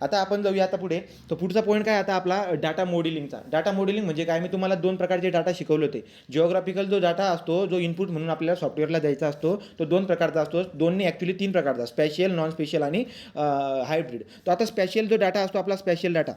आता आपण जाऊया आता पुढे. तर पुढचा पॉईंट काय आता आपला डाटा मॉडेलिंगचा. डाटा मॉडेलिंग म्हणजे काय, मी तुम्हाला 2 प्रकारचे डाटा शिकवले होते. जिओग्राफिकल जो डाटा असतो, जो इनपुट म्हणून आपल्याला सॉफ्टवेअरला द्यायचा असतो, तो 2 प्रकारचा असतो. दोन्ही ॲक्च्युली 3 प्रकारचा, स्पेशियल, नॉन स्पेशियल आणि हायब्रिड. तो आता स्पेशियल जो डाटा असतो आपला, स्पेशियल डाटा,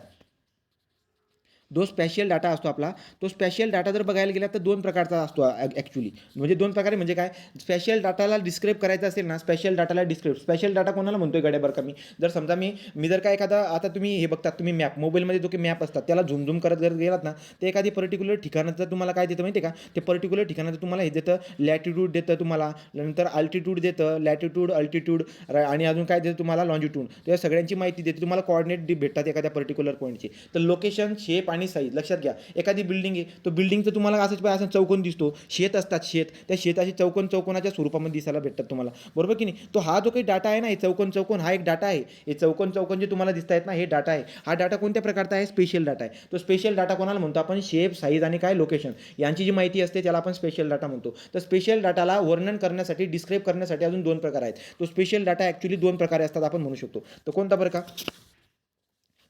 जो स्पेशियल डाटा असतो आपला, तो स्पेशियल डाटा जर बघायला गेला तर 2 प्रकारचा असतो ॲक्च्युली. म्हणजे 2 प्रकारे म्हणजे काय, स्पेशियल डाटाला डिस्क्राईब करायचं असेल ना, स्पेशियल डाटाला डिस्क्राईब, स्पेशल डाटा कोणाला म्हणतोय गड्या बरं का, मी जर समजा मी जर काय एखादा, आता तुम्ही हे बघतात तुम्ही मॅप, मोबाईलमध्ये जो काही मॅप असतात त्याला झूम करत जर गेलात ना, ते एखादी पर्टिक्युलर ठिकाणाचं तुम्हाला काय देतं माहिती आहे का, ते पर्टिक्युलर ठिकाणाचं तुम्हाला हे देतं, लॅटिट्यूड देतं तुम्हाला, नंतर अल्टिट्यूड देतं, लॅटिट्यूड अल्टिट्यूड, आणि अजून काय देतं तुम्हाला, लॉन्जिट्यूड. त्या सगळ्यांची माहिती देते तुम्हाला, कोऑर्डिनेट भेटतात एखाद्या पर्टिक्युलर पॉईंटची. तर लोकेशन, शेप आणि साईज लक्षात घ्या. एखादी बिल्डिंग आहे, तो बिल्डिंगचं तुम्हाला असं चौकोन दिसतो, शेत असतात, शेत, त्या शेताचे चौकोनाच्या स्वरूपामध्ये दिसायला भेटतात तुम्हाला, बरोबर की नाही. तो हा जो काही डाटा आहे ना, हे चौकोन हा एक डाटा आहे. हे चौकोन जे तुम्हाला दिसत आहेत ना, हे डाटा आहे. हा डाटा कोणत्या प्रकारचा आहे, स्पेशल डाटा आहे. तो स्पेशल डाटा कोणाला म्हणतो आपण, शेप, साईज आणि काय, लोकेशन यांची जी माहिती असते त्याला आपण स्पेशल डाटा म्हणतो. तर स्पेशल डाटाला वर्णन करण्यासाठी, डिस्क्राईब करण्यासाठी अजून 2 प्रकार आहेत. तो स्पेशल डाटा ॲक्च्युली 2 प्रकारे असतात आपण म्हणू शकतो. तर कोणता बरं का,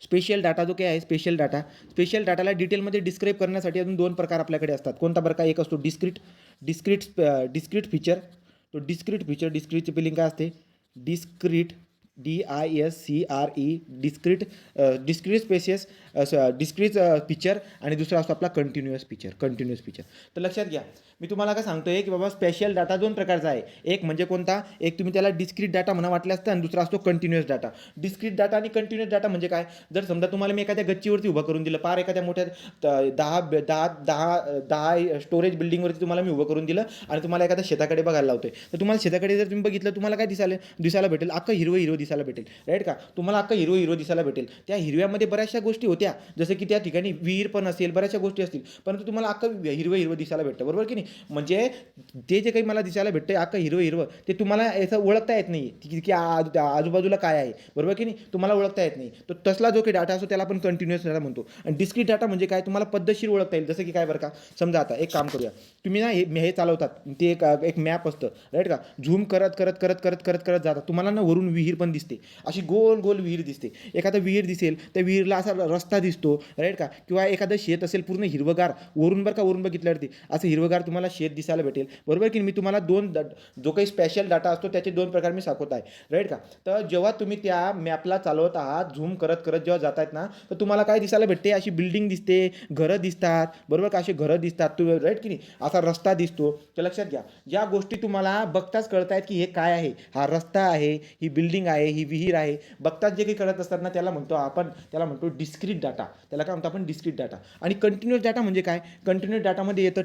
स्पेशल डाटा जो काय आहे, स्पेशल डाटाला डिटेलमध्ये डिस्क्राईब करण्यासाठी अजून 2 प्रकार आपल्याकडे असतात. कोणता बरं का, एक असतो डिस्क्रीट फीचर. तो डिस्क्रीटची स्पेलिंग काय असते, discrete, DISCRE, discrete spaces, discrete feature, आणि दुसरा असतो आपला कंटिन्युअस फीचर. तर लक्षात घ्या, मी तुम्हाला काय सांगतोय की बाबा स्पेशल डाटा 2 प्रकारचा आहे. एक म्हणजे कोणता, एक तुम्ही त्याला डिस्क्रीट डाटा म्हणा वाटलं असतं, आणि दुसरा असतो कंटिन्युअस डाटा. डिस्क्रीट डाटा आणि कंटिन्युअस डाटा म्हणजे काय, जर समजा तुम्हाला मी एखाद्या गच्चीवरती उभं करून दिलं, पार एखाद्या मोठ्या 10 स्टोरेज बिल्डिंगवरती तुम्हाला मी उभं करून दिलं, आणि तुम्हाला एखाद्या शेताकडे बघायला लावतोय, तर तुम्हाला शेताकडे जर तुम्ही बघितलं, तुम्हाला काय दिसायला भेटेल, अख्खं हिरवं दिसायला भेटेल, राईट का. तुम्हाला अख्खं हिरवं दिसायला भेटेल. त्या हिरव्यामध्ये बऱ्याचशा गोष्टी होत्या, जसं की त्या ठिकाणी विहीर पण असेल, बऱ्याचशा गोष्टी असतील, परंतु तुम्हाला अख्खं हिरवं दिसायला भेटतं, बरोबर की नाही. म्हणजे ते जे काही मला दिसायला भेटतं अख्खं हिरवं, ते तुम्हाला याचं ओळखता येत नाही की आजूबाजूला काय आहे, बरोबर की नाही, तुम्हाला ओळखता येत नाही. तर तसला जो काही डाटा असतो त्याला आपण कंटिन्युअस डाटा म्हणतो. आणि डिस्क्रीट डाटा म्हणजे काय, तुम्हाला पद्धतशीर ओळखता येईल. जसं की काय बरं का, समजा आता एक काम करूया, तुम्ही ना हे चालवतात, ते एक मॅप असतं, राईट का, झूम करत जातात, तुम्हाला ना वरून विहीर पण दिसते, अशी गोल विहीर दिसते. एखादा विहीर दिसेल, त्या विहीरला असा रस्ता दिसतो, राईट का, किंवा एखादं शेत असेल पूर्ण हिरवगार, वरून बरं का, वरून बघितल्यावरती असं हिरवगार तुम्हाला शेत दिसायला भेटेल, बरोबर की. मी तुम्हाला जो काही स्पेशल डाटा असतो त्याचे 2 प्रकार मी सांगत आहे, राईट का. तर जेव्हा तुम्ही त्या मॅपला चालवत आहात, झूम करत जेव्हा जात आहेत ना, तर तुम्हाला काय दिसायला भेटते, अशी बिल्डिंग दिसते, घरं दिसतात, बरोबर का, अशी घरं दिसतात, राईट की नाही, असा रस्ता दिसतो. तर लक्षात घ्या, ज्या गोष्टी तुम्हाला बघताच कळत आहेत की हे काय आहे, हा रस्ता आहे, ही बिल्डिंग आहे, ही विहीर आहे, बघताच जे काही कळत असतात ना, त्याला म्हणतो डिस्क्रीट डाटा. त्याला काय म्हणतो आपण, डिस्क्रीट डाटा. आणि कंटिन्युअस डाटा म्हणजे काय, कंटिन्युअस डाटामध्ये येतं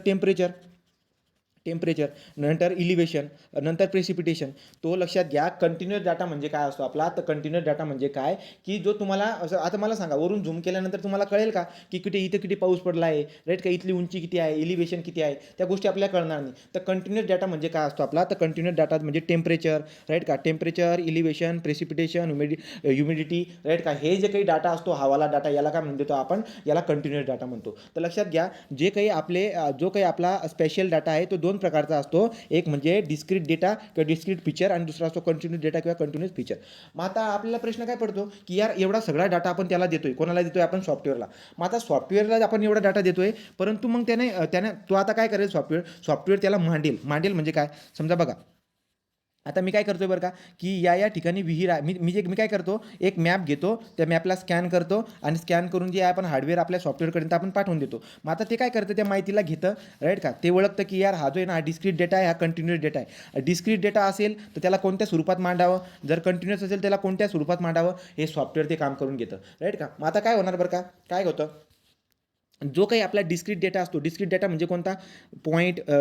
टेम्परेचर, नंतर इलिव्हेशन, नंतर प्रेसिपिटेशन. तो लक्षात घ्या. कंटिन्युअस डाटा म्हणजे काय असतो आपला, तर कंटिन्युअस डाटा म्हणजे काय, की जो तुम्हाला असं, आता मला सांगा, वरून झूम केल्यानंतर तुम्हाला कळेल का की इथं किती पाऊस पडला आहे, राईट का, इथली उंची किती आहे, इलिव्हेशन किती आहे, त्या गोष्टी आपल्याला कळणार नाही. तर कंटिन्युअस डाटा म्हणजे काय असतो आपला, तर कंटिन्युअस डाटा म्हणजे टेम्परेचर, राईट का, temperature, elevation, precipitation, humidity, right का, हे जे काही डाटा असतो, हवाला डाटा, याला काय म्हणतो आपण, याला कंटिन्युअस डाटा म्हणतो. तर लक्षात घ्या, जो काही आपला स्पेशल डाटा आहे तो 2 प्रकारचा असतो. एक म्हणजे डिस्क्रीट डेटा किंवा डिस्क्रीट फीचर, आणि दुसरा असतो कंटिन्युअस डेटा किंवा कंटिन्युअस फीचर. मग आता आपल्याला प्रश्न काय पडतो की यार, एवढा सगळा डाटा आपण त्याला देतोय, कोणाला देतोय आपण, सॉफ्टवेअरला. मग आता सॉफ्टवेअरला आपण एवढा डाटा देतोय, परंतु मग त्याने तो आता काय करेल, सॉफ्टवेअर त्याला मांडेल म्हणजे काय, समजा बघा, आता मी काय करतोय बरं का, की या ठिकाणी विहीर आहे, मी काय करतो, एक मॅप घेतो, त्या मॅपला स्कॅन करतो, आणि स्कॅन करून जे आहे आपण हार्डवेअर आपल्या सॉफ्टवेअरपर्यंत आपण पाठवून देतो. मग आता ते काय करतं, त्या माहितीला घेतं, राईट का, ते ओळखतं की यार हा जो आहे ना, हा डिस्क्रीट डेटा आहे, हा कंटिन्युअस डेटा आहे. डिस्क्रीट डेटा असेल तर त्याला कोणत्या स्वरूपात मांडावं, जर कंटिन्युअस असेल त्याला कोणत्या स्वरूपात मांडावं, हे सॉफ्टवेअर ते काम करून घेतं, राईट का. मग आता काय होणार बरं का, काय होतं, जो काही आपला डिस्क्रीट डेटा असतो, डिस्क्रीट डेटा म्हणजे कोणता,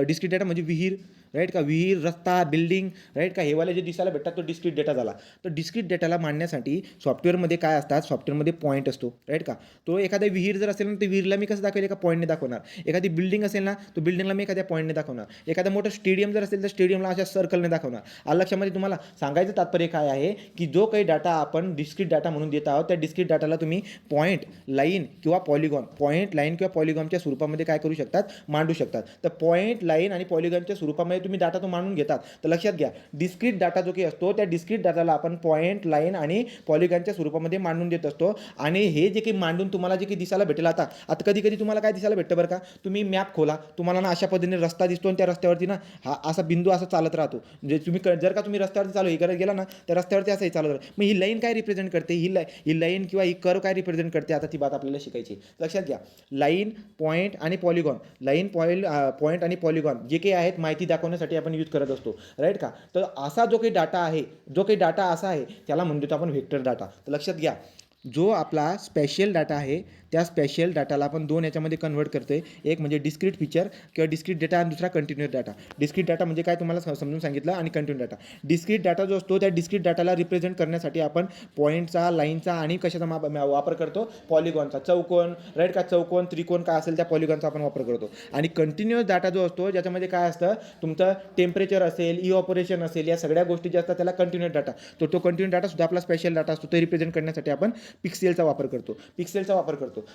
डिस्क्रीट डेटा म्हणजे विहीर, राईट का, विहीर, रस्ता, बिल्डिंग, राईट का, हेवाले जे दिसायला भेटतात तो डिस्क्रीट डेटा झाला. तर डिस्क्रीट डेटाला मांडण्यासाठी सॉफ्टवेअरमध्ये काय असतात, सॉफ्टवेअरमध्ये पॉईंट असतो, राईट का. तो एखाद्या विहीर जर असेल ना, तर विहीरला मी कसं दाखवेल, एका पॉईंटने दाखवणार. एखादी बिल्डिंग असेल ना, तो बिल्डिंगला मी एखाद्या पॉईंटने दाखवणार. एखादा मोठं स्टेडियम जर असेल तर स्टेडियमला अशा सर्कलने दाखवणार. लक्षामध्ये तुम्हाला सांगायचं तात्पर्य काय आहे, की जो काही डाटा आपण डिस्क्रीट डाटा म्हणून देत आहोत, त्या डिस्क्रीट डाटाला तुम्ही पॉईंट, लाईन किंवा पॉलिगॉनच्या स्वरूपामध्ये काय करू शकतात, मांडू शकतात. तर पॉईंट, लाईन आणि पॉलिगॉनच्या स्वरूपामध्ये त्याच्यामध्ये तुम्ही डाटा तो मांडून घेतात. तर लक्षात घ्या, डिस्क्रीट डाटा जो काही असतो त्या डिस्क्रीट डाटाला आपण पॉईंट, लाईन आणि पॉलिगॉनच्या स्वरूपामध्ये मांडून देत असतो. आणि हे जे काही मांडून तुम्हाला जे काही दिसायला भेटेल, आता आता कधी कधी तुम्हाला काय दिसायला भेटतं बरं का, तुम्ही मॅप खोला, तुम्हाला ना अशा पद्धतीने रस्ता दिसतो आणि त्या रस्त्यावरती ना हा असा बिंदू असा चालत राहतो. म्हणजे तुम्ही जर का तुम्ही रस्त्यावरती चालू हे करत गेला ना, त्या रस्त्यावरती असंही चालत राहतं. मग ही लाईन काय रिप्रेझेंट करते, ही लाईन किंवा ही कर्व काय रिप्रेझेंट करते, आता ती बात आपल्याला शिकायची. लक्षात घ्या, लाईन, पॉईंट आणि पॉलिगॉन, लाईन, पॉईंट आणि पॉलिगॉन जे काही आहेत माहिती दाखवण्यासाठी आपण यूज करत असतो, राईट का. तर असा जो काही डाटा आहे, जो काही डाटा असा आहे त्याला म्हणतो आपण व्हेक्टर डाटा. तर लक्षात घ्या, जो आपला स्पेशल डाटा आहे त्या स्पेशल डाटाला आपण दोन याच्यामध्ये कन्वर्ट करतोय. एक म्हणजे डिस्क्रीट फीचर किंवा डिस्क्रीट डाटा आणि दुसरा कंटिन्युअस डाटा. डिस्क्रीट डाटा म्हणजे काय तुम्हाला समजून सांगितलं, आणि कंटिन्यू डाटा. डिस्क्रीट डाटा जो असतो त्या डिस्क्रीट डाटाला रिप्रेझेंट करण्यासाठी आपण पॉईंटचा, लाईनचा आणि कशाचा वापर करतो, पॉलिगॉनचा. चौकोन, राईट का, चौकोन, त्रिकोण काय असेल त्या पॉलिगॉनचा आपण वापर करतो. आणि कंटिन्युअस डाटा जो असतो ज्याच्यामध्ये काय असतं, तुमचं टेम्परेचर असेल, इव्हॅपोरेशन असेल, या सगळ्या गोष्टी ज्या असतात त्याला कंटिन्युअस डाटा. तो कंटिन्यू डाटा सुद्धा आपला स्पेशल डाटा असतो. ते रिप्रेझेंट करण्यासाठी आपण पिक्सेलचा वापर करतो,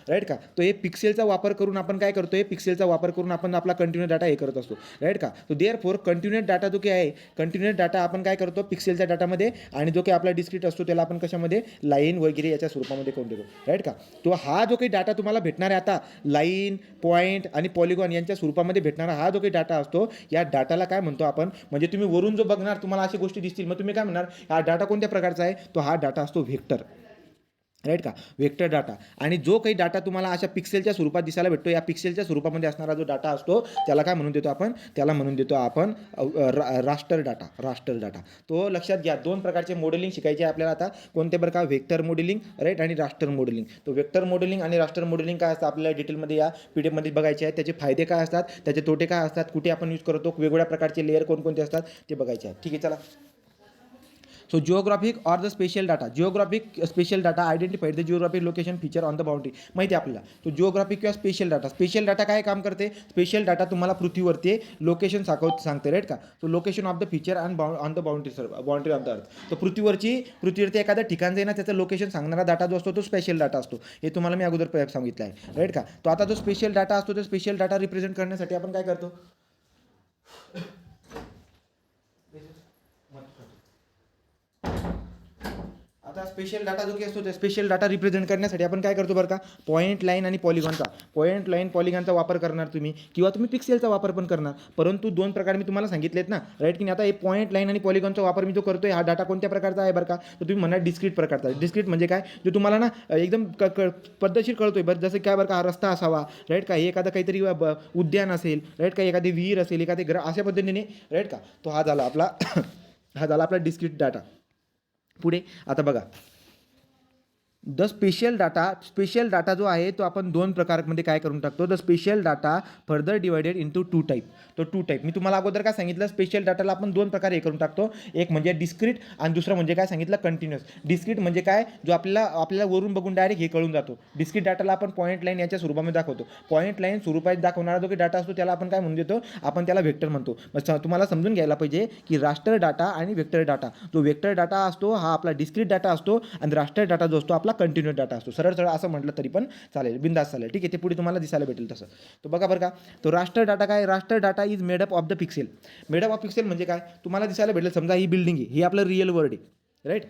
राईट का. तो हे पिक्सेलचा वापर करून आपण काय करतोय, पिक्सेलचा वापर करून आपण आपला कंटिन्युअस डाटा हे करत असतो, राईट का. तो देअरफॉर कंटिन्युअस डाटा जो काही आहे, कंटिन्युअस डाटा आपण काय करतो पिक्सेलच्या डाटामध्ये, आणि जो काही आपला डिस्क्रीट असतो त्याला आपण कशामध्ये, लाईन वगैरे याच्या स्वरूपामध्ये करून देतो, राईट का. तो हा जो काही डाटा तुम्हाला भेटणार आहे आता, लाईन, पॉईंट आणि पॉलिगॉन यांच्या स्वरूपामध्ये भेटणारा हा जो काही डाटा असतो, या डाटाला काय म्हणतो आपण, म्हणजे तुम्ही वरून जो बघणार तुम्हाला अशी गोष्टी दिसतील, मग तुम्ही काय म्हणणार, हा डाटा कोणत्या प्रकारचा आहे, तो हा डाटा असतो व्हेक्टर, राईट का, वेक्टर डाटा. आणि जो काही डाटा तुम्हाला अशा पिक्सेलच्या स्वरूपात दिसायला भेटतो, या पिक्सेलच्या स्वरूपामध्ये असणारा जो डाटा असतो त्याला काय म्हणून देतो आपण, त्याला म्हणून देतो आपण रास्टर डाटा. तो लक्षात घ्या, दोन प्रकारचे मॉडेलिंग शिकायचे आपल्याला आता. कोणते बरं का, व्हेक्टर मॉडेलिंग, राईट, आणि रास्टर मॉडेलिंग. तो व्हेक्टर मॉडेलिंग आणि रास्टर मॉडेलिंग काय असतं आपल्याला डिटेलमध्ये या पीडीएफमध्ये बघायचे आहे. त्याचे फायदे काय असतात, त्याचे तोटे काय असतात, कुठे आपण यूज करतो, वेगवेगळ्या प्रकारचे लेअर कोणकोणते असतात ते बघायचे आहे. ठीक आहे, चला. So geographic or the spatial data. Geographic spatial data identified the geographic location feature on the boundary. माहिती आहे आपल्याला. तो जिओग्राफिक किंवा स्पेशल डाटा. स्पेशल डाटा काय काम करते, स्पेशल डाटा तुम्हाला पृथ्वीवरती लोकेशन सांगते, राईट का. तो location of the feature and on the boundary of the earth. तो पृथ्वीवरती एखाद्या ठिकाण जाईना त्याचं लोकेशन सांगणारा डाटा जो असतो तो स्पेशल डाटा असतो. हे तुम्हाला मी अगोदर सांगितलं आहे, राईट का. तो आता जो स्पेशल डाटा असतो तो स्पेशल डाटा रिप्रेझेंट करण्यासाठी आपण काय करतो, आता स्पेशल डाटा जो काही असतो त्या स्पेशल डाटा रिप्रेझेंट करण्यासाठी आपण काय करतो बरं का, पॉईंट, लाईन आणि पॉलिगॉनचा वापर करणार तुम्ही, किंवा तुम्ही पिक्सेलचा वापर पण करणार. परंतु दोन प्रकार मी तुम्हाला सांगितलेत ना, राईट की नाही. आता हे पॉईंट, लाईन आणि पॉलिगॉनचा वापर मी जो करतोय, हा डाटा कोणत्या प्रकारचा आहे बरं का, तर तुम्ही म्हणा डिस्क्रीट प्रकारचा. डिस्क्रीट म्हणजे काय, जो तुम्हाला ना एकदम पद्धतशीर कळतोय बरं. जसं काय बरं का, हा रस्ता असावा, राईट का, हे एखादा काहीतरी उद्यान असेल, राईट का, एखादी विहीर असेल, एखादे ग्रह, अशा पद्धतीने, राईट का. तो हा झाला आपला डिस्क्रीट डाटा. पुढे आता बघा, द स्पेशल डाटा जो आहे तो आपण दोन प्रकारमध्ये काय करून टाकतो. The special data further divided into two type. मी तुम्हाला अगोदर काय सांगितलं, स्पेशल डाटाला आपण दोन प्रकारे हे करून टाकतो. एक म्हणजे डिस्क्रीट आणि दुसरं म्हणजे काय सांगितलं, कंटिन्युअस. डिस्क्रीट म्हणजे काय, जो आपल्याला वरून बघून डायरेक्ट हे कळून जातो. डिस्क्रीट डाटाला आपण पॉईंट, लाईन याच्या स्वरूपामध्ये दाखवतो. पॉईंट, लाईन स्वरूपात दाखवणारा जो काही डाटा असतो त्याला आपण काय म्हणून देतो, आपण त्याला व्हेक्टर म्हणतो. तुम्हाला समजून घ्यायला पाहिजे की रास्टर डाटा आणि व्हेक्टर डाटा. जो व्हेक्टर डाटा असतो हा आपला डिस्क्रीट डाटा असतो, आणि रास्टर डाटा जो असतो आपला कंटिन्युअस डाटा असतो. सरळ असं म्हटलं तरी पण चालेल, बिंदास चालेल, ठीक आहे. ते पुढे तुम्हाला दिसायला भेटेल तसं. तो बघा बरं का, तो रास्टर डाटा काय, raster data is made up of the pixel. Made up of pixel म्हणजे काय, तुम्हाला दिसायला भेटेल, समजा ही बिल्डिंग आहे, ही आपलं रिअल वर्ल्ड आहे, राईट.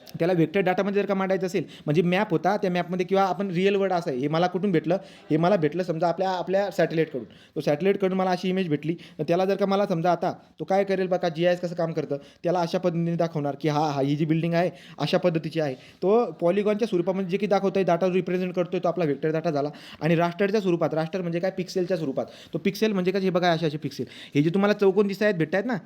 त्याला व्हेक्टर डाटामध्ये जर का मांडायचं असेल, म्हणजे मॅप होता, त्या मॅपमध्ये किंवा आपण रिअल वर्ल्ड असं आहे, हे मला कुठून भेटलं, हे मला भेटलं समजा आपल्या सॅटेलाईटकडून. तो सॅटेलाईटकडून मला अशी इमेज भेटली, तर त्याला जर का मला समजा आता तो काय करेल बघा, GIS कसं काम करतं, त्याला अशा पद्धतीने दाखवणार की ही जी बिल्डिंग आहे अशा पद्धतीची आहे. तो पॉलिगॉनच्या स्वरूपामध्ये जे की दाखवतोय, डाटा रिप्रेझेंट करतोय, तो आपला व्हेक्टर डाटा झाला. आणि रास्टरच्या स्वरूपात, रास्टर म्हणजे काय, पिक्सेलच्या स्वरूपात. तो पिक्सेल म्हणजे काय, हे बघा असे पिक्सेल, हे जे तुम्हाला चौकोन भेटत आहेत ना,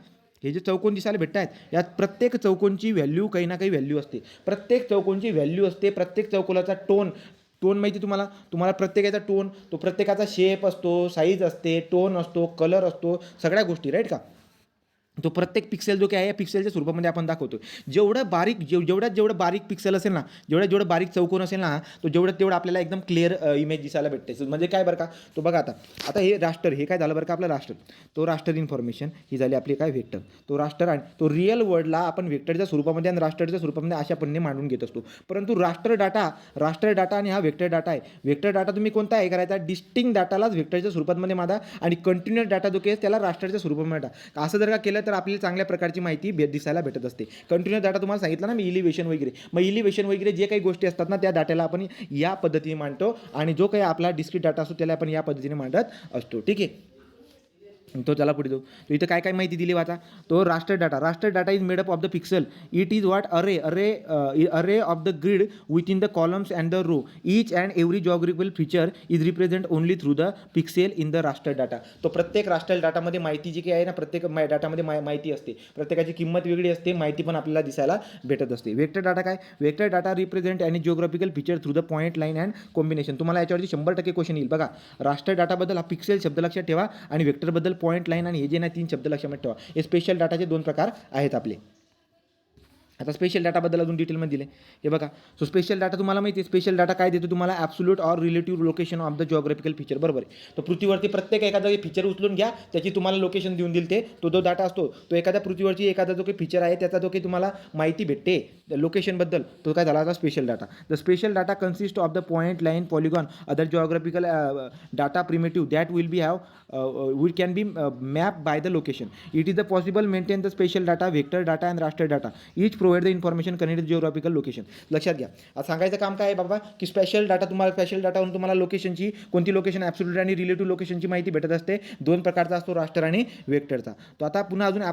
हे जे चौकोन दिसायला भेटत आहेत, यात प्रत्येक चौकोनची व्हॅल्यू काही ना काही व्हॅल्यू असते. प्रत्येक चौकोनची व्हॅल्यू असते. प्रत्येक चौकोनाचा टोन माहिती तुम्हाला प्रत्येकाचा टोन, तो प्रत्येकाचा शेप असतो, साईज असते, टोन असतो, कलर असतो, सगळ्या गोष्टी, राईट का. तो प्रत्येक पिक्सेल जो काय आहे या पिक्सेलच्या स्वरूपामध्ये आपण दाखवतो. जेवढं बारीक जेवढं बारीक पिक्सेल असेल ना, जेवढं बारीक चौकोन असेल ना, तो तेवढं आपल्याला एकदम क्लिअर इमेज दिसायला भेटते. म्हणजे काय बरं का, तो बघा आता हे रास्टर, हे काय झालं बरं का आपलं रास्टर. तो रास्टर इन्फॉर्मेशन ही झाली आपली काय व्हेक्टर. तो रास्टर आणि तो रिअल वर्डला आपण व्हेक्टरच्या स्वरूपामध्ये आणि रास्टरच्या स्वरूपामध्ये अशा पद्धतीने मांडून घेत असतो. परंतु रास्टर डाटा आणि हा व्हेक्टर डाटा आहे. व्हेक्टर डाटा तुम्ही कोणता आहे करायचा, डिस्टिंक्ट डाटालाच व्हेक्टरच्या स्वरूपामध्ये मांडा आणि कंटिन्युअस डाटा जो केस त्याला रास्टरच्या स्वरूपामध्ये मांडा. असं जर का केलं तर आपल्याला चांगल्या प्रकारची माहिती दिसायला भेटत असते. कंटिन्युअस डाटा तुम्हाला सांगितलं ना मी, इलिव्हेशन वगैरे, मग इलिव्हेशन वगैरे जे काही गोष्टी असतात ना त्या डाटाला आपण या पद्धतीने मांडतो आणि जो काही आपला डिस्क्रीट डाटा असतो त्याला आपण या पद्धतीने मांडत असतो. ठीक आहे. तो त्याला पुढे जाऊ. तो इथं काय काय माहिती दिली वाचा. तो raster data is made up of the pixel. It is what array of the grid within the columns and the row. Each and every geographical feature is represent only through the pixel in the raster data. तो प्रत्येक raster डाटामध्ये माहिती जी काही आहे ना, प्रत्येक डाटामध्ये माहिती असते. प्रत्येकाची किंमत वेगळी असते, माहिती पण आपल्याला दिसायला भेटत असते. वेक्टर डाटा काय, वेक्टर डाटा रिप्रेझेंट आणि geographical feature through the point line and combination. तुम्हाला याच्यावरती 100% क्वेश्चन येईल बघा. रास्टर डाटाबद्दल हा पिक्सेल शब्द लक्षात ठेवा आणि वेक्टरबद्दल पॉईंट लाईन आणि हे जे ना 3 शब्द लक्षात ठेवा. हे स्पेशल डाटाचे 2 प्रकार आहेत आपले. आता स्पेशल डाटाबद्दल अजून डिटेलमध्ये दिले. हे बघा, सो स्पेशल डाटा तुम्हाला माहिती आहे. स्पेशल डाटा काय देतो तुम्हाला, absolute or relative location of the geographical feature. बरोबर आहे. तो पृथ्वीवरती प्रत्येक एखादा फीचर उचलून घ्या, त्याची तुम्हाला लोकेशन देऊन दिल ते तो जो डाटा असतो तो एखाद्या पृथ्वीवरची एखादा जो काही फीचर आहे त्याचा जो काही तुम्हाला माहिती भेटते लोकेशनबद्दल, तो काय झाला आता special data. The special data consist of the point line polygon other geographical data primitive that will be have which can be mapped by the location. It is the possible maintain the spatial data, vector data and raster data. Each provide the information connected to geographical location. लक्षात घ्या. आता सांगायचं काम काय आहे बाबा, की special डाटावरून तुम्हाला लोकेशनची कोणती लोकेशन ॲब्सोल्यूट आणि रिलेटिव्ह लोकेशनची माहिती भेटत असते. 2 प्रकारचा असतो, रास्टर आणि वेक्टरचा. तो आता पुन्हा अजून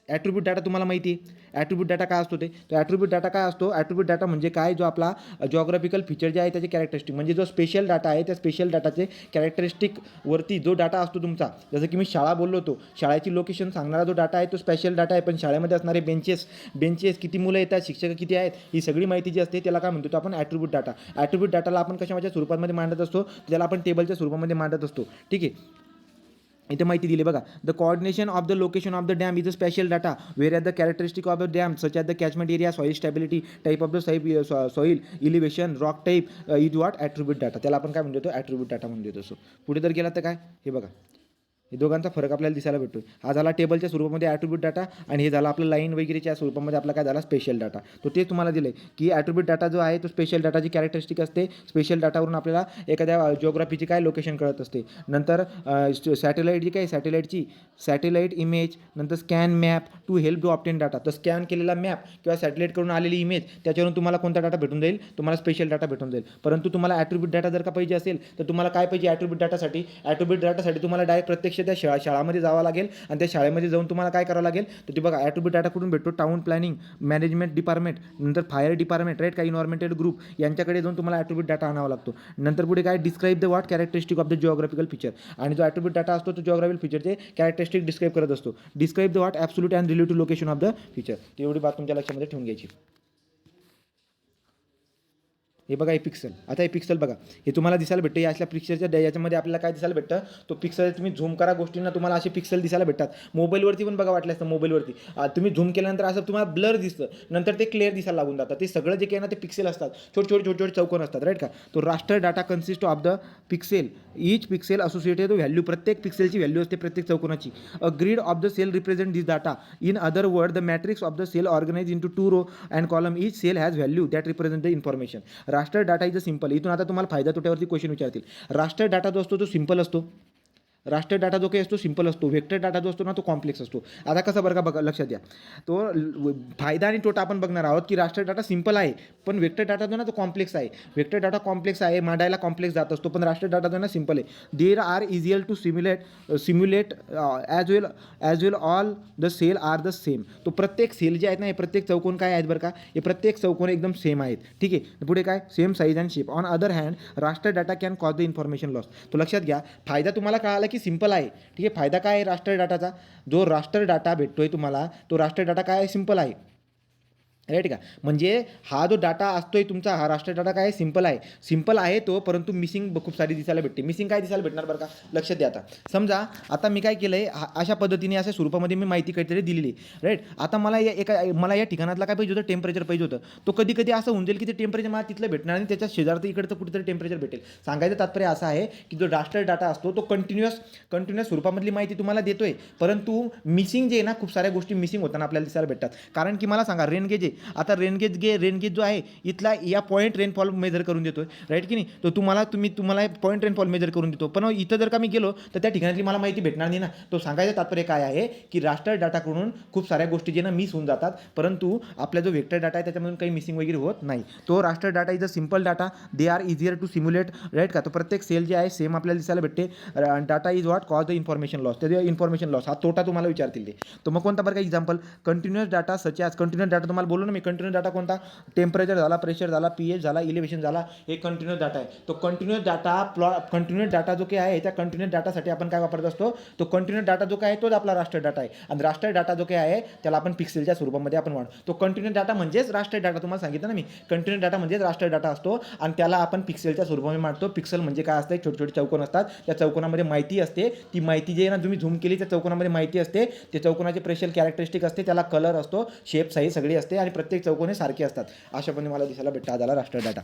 ॲट्रिब्यूट डाटा तुम्हाला माहिती आहे. ॲट्रिब्यूट डाटा काय असतो ते, तो ॲट्रिब्यूट डाटा काय असतो, ॲट्रिब्यूट डाटा म्हणजे काय, जो आपला जिओग्राफिकल फीचर जे आहे त्याचे कॅरेक्टरिस्टिक, म्हणजे जो स्पेशल डाटा आहे त्या स्पेशल डाटाचे कॅरेक्टरिस्टिक वरती जो डाटा असतो तुमचा, जसं की मी शाळा बोललो होतो, शाळेची लोकेशन सांगणारा जो डाटा आहे तो स्पेशल डाटा आहे. पण शाळेमध्ये असणारे बेंचेस किती मुलं येतात, शिक्षक किती आहेत, ही सगळी माहिती जी असते त्याला काय म्हणतो, तो आपण ॲट्रिब्यूट डाटा. ॲट्रिब्यूट डाटाला आपण कशाच्या स्वरूपामध्ये मांडत असतो, त्याला आपण टेबलच्या स्वरूपामध्ये मांडत असतो. ठीक आहे. इथे माहिती दिली बघा. The coordination of the location of the dam is a spatial data where at the characteristic of the dam such at the catchment area, soil stability, type of the soil, elevation, rock type is what attribute data. त्याला आपण काय म्हणतो, attribute data म्हणून देतो. असो पुढे जर गेला तर काय, हे बघा, हे दोघांचा फरक आपल्याला दिसायला भेटतो. हा झाला टेबलच्या स्वरूपामध्ये ॲट्रिब्यूट डाटा आणि हे झाला आपलं लाईन वगैरेच्या स्वरूपामध्ये आपला काय झाला स्पेशल डाटा. तो ते तुम्हाला दिलं आहे की ॲट्रिब्यूट डाटा जो आहे तो स्पेशल डाटाची कॅरेक्टरिस्टिक असते. स्पेशल डाटावरून आपल्याला एखाद्या जिओग्राफीची काय लोकेशन कळत असते. नंतर सॅटेलाईट जी काय सॅटेलाईट इमेज, नंतर scan map to help to obtain data. तर स्कॅन केलेला मॅप किंवा सॅटेलाईटकडून आलेली इमेज त्याच्यावरून तुम्हाला कोणता डाटा भेटून जाईल, तुम्हाला स्पेशल डाटा भेटून जाईल. परंतु तुम्हाला ॲट्रिब्यूट डाटा जर का पाहिजे असेल तर तुम्हाला काय पाहिजे, ॲट्रिब्यूट डाटासाठी तुम्हाला डायरेक्ट प्रत्यक्ष त्या शाळामध्ये जावं लागेल आणि त्या शाळेमध्ये जाऊन तुम्हाला काय करावं लागेल, तर ते बघा ॲट्रिब्यूट डाटा कुठून भेटतो, टाउन प्लॅनिंग मॅनेजमेंट डिपार्टमेंट, नंतर फायर डिपार्टमेंट, राईट, काही इन्व्हायरमेंटल ग्रुप यांच्याकडे जाऊन तुम्हाला ॲट्रिब्यूट डाटा आणावा लागतो. नंतर पुढे काय, describe the what characteristic of the geographical feature. आणि जो ॲट्रिब्यूट डाटा असतो तो जिओग्राफिकल फीचरचे कॅरेक्टरिस्टिक डिस्क्राईब करत असतो. Describe the what absolute and relative location of the feature. एवढी बात तुमच्या लक्षामध्ये ठेवून घ्यायची. हे बघा, हे पिक्सल. आता हे पिक्सल बघा, हे तुम्हाला दिसायला भेटतं. या असल्या पिक्चरच्या याच्यामध्ये आपल्याला काय दिसायला भेटतं, तो पिक्सल तुम्ही झूम करा गोष्टींना तुम्हाला असे पिक्सल दिसायला भेटतात. मोबाईलवरती पण बघा वाटलं असतं, मोबाईलवरती तुम्ही झूम केल्यानंतर असं तुम्हाला ब्लर दिसतं, नंतर ते क्लिअर दिसायला लागून जातात. ते सगळं जे काही ना ते पिक्सेल असतात, छोटे चौकोन असतात, राईट का. तो raster data consist of the pixel, each pixel associated value. प्रत्येक पिक्सेलची व्हॅल्यू असते प्रत्येक चौकोनाची. A grid of the cell represent this data. In other word, the matrix of the cell organise into 2 row and column. Each cell has value that represent the information. Raster data is a simple. इथून आता तुम्हाला फायदा तोट्यावरती question विचारतील. Raster data जो असतो तो simple असतो. रास्टर डाटा जो काही असतो सिंपल असतो. वेक्टर डाटा जो असतो ना तो कॉम्प्लेक्स असतो. आता कसं बरं का, बघा लक्षात द्या. तो फायदा आणि तोटा आपण बघणार आहोत की रास्टर डाटा सिंपल आहे, पण वेक्टर डाटा जो ना तो कॉम्प्लेक्स आहे. वेक्टर डाटा कॉम्प्लेक्स आहे, मांडायला कॉम्प्लेक्स जात असतो, पण रास्टर डाटा जो ना सिंपल आहे. There are easier to simulate as well all the cell are the same. तो प्रत्येक सेल जे आहेत ना, हे प्रत्येक चौकोन काय आहेत बरं का, हे प्रत्येक चौकोन एकदम सेम आहेत. ठीक आहे. पुढे काय, same size and shape. On other hand raster data can cause the information loss. तो लक्षात घ्या, फायदा तुम्हाला कळाला की सिंपल आहे. ठीक आहे. फायदा काय आहे रास्टर डाटाचा, जो रास्टर डाटा भेटतोय तुम्हाला, तो रास्टर डाटा काय आहे, सिंपल आहे. राईट का. म्हणजे हा जो डाटा असतोय तुमचा, हा राष्ट्रीय डाटा काय सिंपल आहे तो, परंतु मिसिंग खूप सारी दिसायला भेटते. मिसिंग काय दिसायला भेटणार बरं का, लक्षात द्या. आता समजा आता मी काय केलं आहे, अशा पद्धतीने अशा स्वरूपामध्ये मी माहिती काहीतरी दिलेली, राईट. आता मला मला या ठिकाणातला काय पाहिजे होतं, टेम्परेचर पाहिजे होतं. तो कधी कधी असं होऊन जाईल की ते टेम्परेचर मला तिथलं भेटणार आणि त्याच्या शेजारचं इकडचं कुठेतरी टेम्परेचर भेटेल. सांगायचं तात्पर्य असं आहे की जो राष्ट्रीय डाटा असतो तो कंटिन्युअस स्वरूपामधली माहिती तुम्हाला देतोय, परंतु मिसिंग जे आहे ना, खूप साऱ्या गोष्टी मिसिंग होताना आपल्याला दिसायला भेटतात. कारण की मला सांगा, रेन गेज आहे. आता रेन गेज जो आहे इथला या पॉईंट रेनफॉल मेजर करून देतोय, राईट की नाही. तो तुम्हाला पॉईंट रेनफॉल मेजर करून देतो. पण इथं जर का मी गेलो तर त्या ठिकाणातली मला माहिती भेटणार नाही ना. तो सांगायचं तात्पर्य काय आहे की राष्ट्रीय डाटाकडून खूप साऱ्या गोष्टी जे ना मिस होऊन जातात, परंतु आपला जो वेक्टर डाटा आहे त्याच्यामधून काही मिसिंग वगैरे होत नाही. तो raster data is a simple data, they are easier to simulate, right का. तो प्रत्येक सेल जे आहे सेम आपल्याला दिसायला भेटते. Data is what cause the information loss. त्याचा इन्फॉर्मेशन लॉस हा तोटा तुम्हाला विचारतील ते. तर मग कोणता बरं का example, continuous data such as. Continuous data तुम्हाला बोललो ना मी, कंटिन्युअस डाटा कोणता, टेम्परेचर झाला, प्रेशर झाला, पीएच झाला, इलेव्हेशन झाला, हे कंटिन्युअस डाटा आहे. तो कंटिन्युअस डाटा जो काय आहे त्या कंटिन्युअस डाटासाठी आपण काय वापरत असतो, तो कंटिन्युअस डाटा जो काय आहे तोच आपला राष्ट्रीय डाटा आहे. आणि राष्ट्रीय डाटा जो काय आहे त्याला आपण पिक्सेलच्या स्वरूपामध्ये आपण वाढतो. तो कंटिन्युअस डाटा म्हणजेच राष्ट्रीय डाटा. तुम्हाला सांगितलं ना मी, कंटिन्युअस डाटा म्हणजेच राष्ट्रीय डाटा असतो आणि त्याला आपण पिक्सेलच्या स्वरूपामध्ये मांडतो. पिक्सेल म्हणजे काय असते, छोटे छोटे चौकोन असतात, त्या चौकोनामध्ये माहिती असते. ती माहिती जी आहे ना तुम्ही झूम केली त्या चौकोनामध्ये माहिती असते. त्या चौकोनाचे स्पेशल कॅरेक्टरिस्टिक असते, त्याला कलर असतो, शेप साईज सगळी असते आणि प्रत्येक चौकोने सारखे असतात. अशा पण मला दिसायला भेटता झाला राष्ट्रीय डाटा.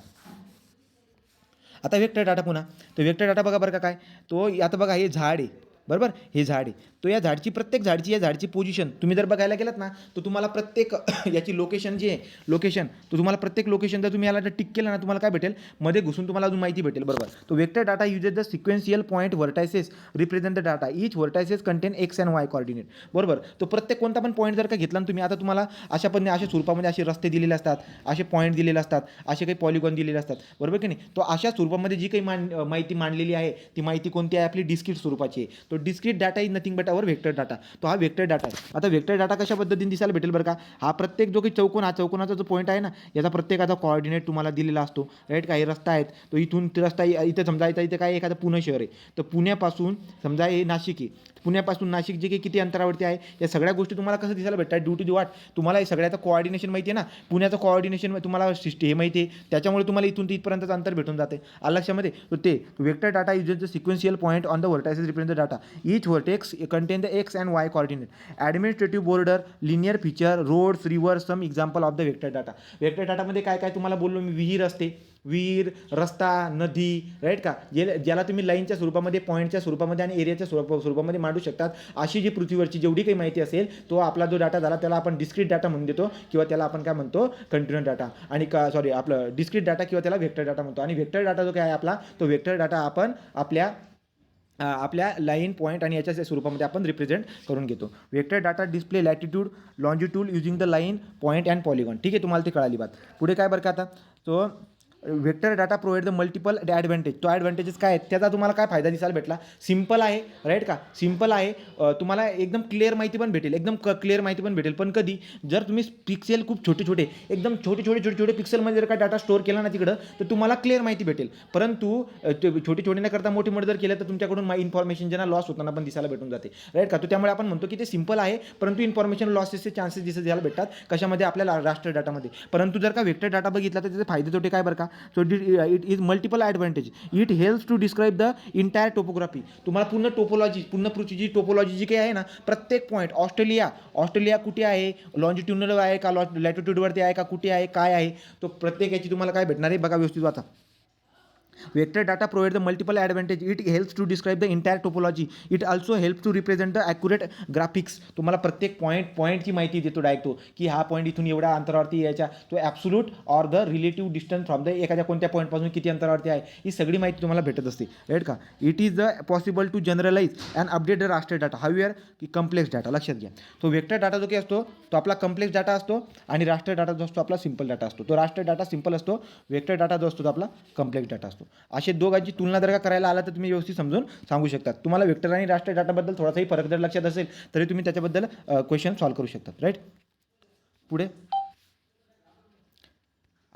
आता वेक्टर डाटा पुन्हा, तो वेक्टर डाटा बघा बरं का काय, तो आता बघा हे झाड आहे, बरोबर, हे झाड आहे. तो या झाडची पोझिशन तुम्ही जर बघायला गेलात ना, तर तुम्हाला प्रत्येक याची लोकेशन जी आहे, तो तुम्हाला प्रत्येक लोकेशन जर तुम्ही याला टिक केलं ना, तुम्हाला काय भेटेल, मध्ये घुसून तुम्हाला अजून माहिती भेटेल, बरोबर. तो vector data uses the sequential point vertices represent the data, each vertices content x and y coordinate, बरोबर. तो प्रत्येक कोणता पण पॉईंट जर का घेतला ना तुम्ही, आता तुम्हाला अशा स्वरूपामध्ये असे रस्ते दिलेले असतात, असे पॉईंट दिलेले असतात, असे काही पॉलिगॉन दिलेले असतात, बरोबर की नाही. तो अशा स्वरूपामध्ये जी काही माहिती मांडलेली आहे ती माहिती कोणती आहे, आपली डिस्क्रीट स्वरूपाची आहे. तो discrete data is nothing but our vector data. तो हा वेक्टर डाटा आहे. आता वेक्टर डाटा कशा पद्धतीने दिसायला भेटेल बरं का, हा प्रत्येक जो काही चौकोनाचा जो पॉईंट आहे ना, याचा प्रत्येकाचा कोऑर्डिनेट तुम्हाला दिलेला असतो, राईट. काही रस्ता आहेत, तो इथून रस्ता इथं समजा इथं काय एखादं पुणे शहर आहे, तर पुण्यापासून समजा हे नाशिक आहे, पुण्यापासून नाशिक जे काही किती अंतरावरती आहे, या सगळ्या गोष्टी तुम्हाला कसं दिसायला भेटतात, ड्यू टू दी वाट. तुम्हाला हे सगळ्याचं कोऑर्डिनेशन माहिती आहे ना, पुण्याचं कोऑर्डिनेशन तुम्हाला हे माहिती आहे, त्याच्यामुळे तुम्हाला इथून ते इथपर्यंतचं अंतर भेटून जाते. लक्षामध्ये ते vector data uses the sequential point on the vertices represent the data, each vertex contain the x and y coordinate, administrative border, linear feature, roads, rivers, some example of the vector data. Vector डाटामध्ये काय काय तुम्हाला बोललो मी, विहीर, रस्ता, नदी, right का, ज्याला तुम्ही लाईनच्या स्वरूपामध्ये, पॉईंटच्या स्वरूपामध्ये आणि एरियाच्या स्वरूपामध्ये मांडू शकतात. अशी जी पृथ्वीवरची जेवढी काही माहिती असेल, तो आपला जो डाटा झाला त्याला आपण डिस्क्रीट डाटा म्हणून देतो, किंवा त्याला आपण काय म्हणतो, कंटिन्युअस डाटा. आणि आपलं डिस्क्रीट डाटा किंवा त्याला वेक्टर डाटा म्हणतो. आणि वेक्टर डाटा जो काय आहे आपला, तो वेक्टर डाटा आपण आपल्या लाईन, पॉईंट आणि याच्या स्वरूपामध्ये आपण रिप्रेझेंट करून घेतो. Vector data display latitude, longitude using the line, point and polygon. ठीक आहे, तुम्हाला ती कळाली बात. पुढे काय बरं का, आता तो vector data provide the multiple advantage. तो ॲडव्हान्टेजेस काय आहेत, त्याचा तुम्हाला काय फायदा दिसायला भेटला, सिंपल आहे, राईट का, सिंपल आहे. तुम्हाला एकदम क्लिअर माहिती पण भेटेल, क्लिअर माहिती पण भेटेल. पण कधी जर तुम्ही पिक्सेल खूप एकदम छोटे पिक्सेलमध्ये जर का डाटा स्टोअर केला ना तिकडं, तर तुम्हाला क्लिअर माहिती भेटेल. परंतु छोटे न करता मोठे जर केलं तर तुमच्याकडून इन्फॉर्मेशन ज्यांना लॉस होताना पण दिसायला भेटून जाते, राईट का. तो त्यामुळे आपण म्हणतो की ते सिंपल आहे, परंतु इन्फॉर्मेशन लॉसेसचे चान्सेस दिसायला भेटतात. कशामध्ये, आपल्याला राष्ट्रीय डाटामध्ये. परंतु जर का वेक्टर डाटा बघितला तर त्याचे फायदे तोटे काय बरं का. So it is multiple advantage. It helps to describe the entire topography. तुम्हाला पूर्ण पृथ्वीची टोपोलॉजी जी काही आहे ना, प्रत्येक पॉईंट, ऑस्ट्रेलिया कुठे आहे, लॉन्जिट्युडनल आहे का, लॅटिट्यूडवरती आहे का, कुठे आहे, काय आहे, तो प्रत्येक याची तुम्हाला काय भेटणार आहे बघा व्यवस्थित वाचा. Vector data provide the multiple advantage. It helps to describe the entire topology. It also helps to represent the accurate graphics. तुम्हाला प्रत्येक पॉईंटची माहिती देतो डायरेक्ट तो, की हा पॉईंट इथून एवढ्या अंतरावरती यायच्या, तो absolute or the relative distance from the एखाद्या कोणत्या पॉईंटपासून किती अंतरावरती आहे, ही सगळी माहिती तुम्हाला भेटत असते, राईट का. It is the possible to generalize and update the raster data. However की कम्प्लेक्स डाटा. लक्षात घ्या, तो वेक्टर डाटा जो काही असतो तो आपला कम्प्लेक्स डाटा असतो, आणि राष्ट्रीय डाटा जो असतो आपला सिंपल डाटा असतो. तो राष्ट्रीय डाटा सिंपल असतो, वेक्टर डाटा जो असतो तो आपला कम्प्लेक्स डाटा असतो. असे दोघांची तुलना जर का करायला आला तर तुम्ही व्यवस्थित समजून सांगू शकता. तुम्हाला वेक्टर आणि राष्ट्रीय डाटाबद्दल थोडासाही फरक जर लक्षात असेल तरी तुम्ही त्याच्याबद्दल क्वेश्चन सॉल्व्ह करू शकतात, राईट. पुढे